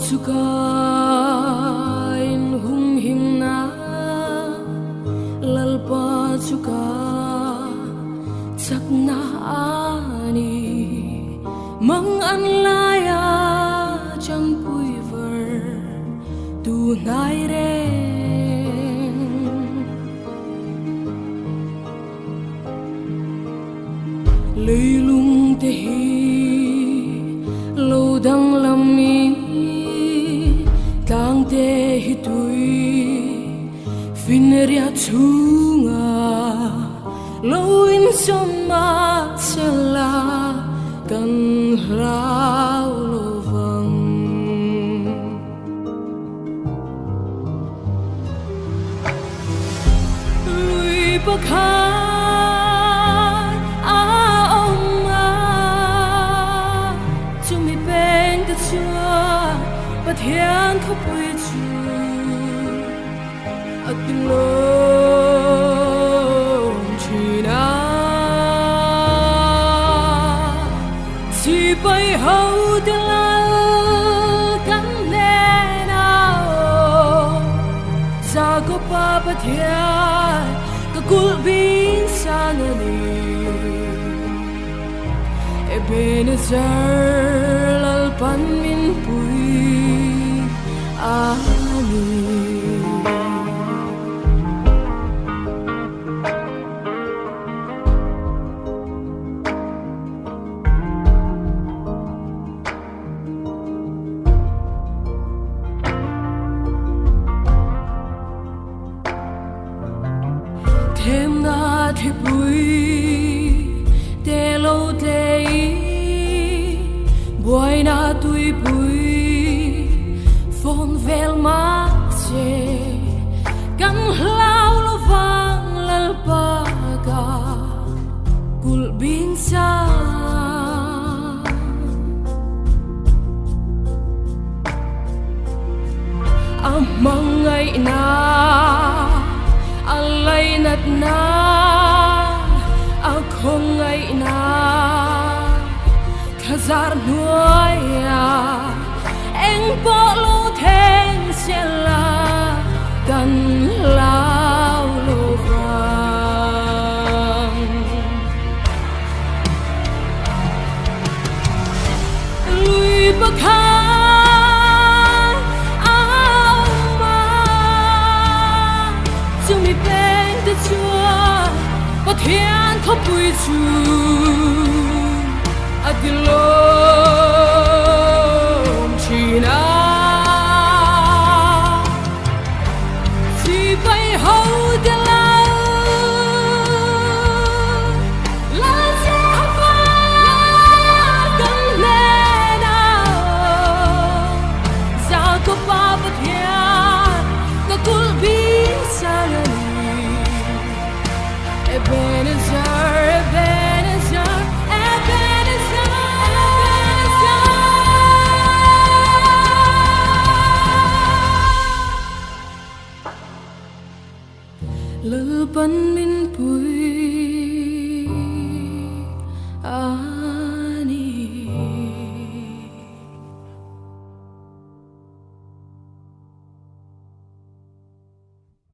chuka in hum him na lalpa chuka chak na ani mang an laya chan pui ver tu nai re lei lung te hi lo dang lam mi tang te hi tui fin ria chunga lo in som ma chela kan rao lo vang lui pa kha But here khắp bụi chu ở từng lối chỉ na chỉ bay hậu từ lâu cắn nè nào za có pa but here cái cul bin sang ani Ebenezer lalpan min pui ani thêm na thế bui te lo te boy na tui bui phong vel ma che kan hlau lo vang lal pa ga kul bin sa amang ngai na alai nat na akhong ngai na khazar nuaya eng po lo theng sela kan lao lo vang lui pa kha mi pen de chua pa thian khop pui chu adilom china si bay hậu de la la se ha kan le na za ko pa pa thian ka kul bi sa Ebenezer, Ebenezer, Ebenezer, Ebenezer. Lalpan min pui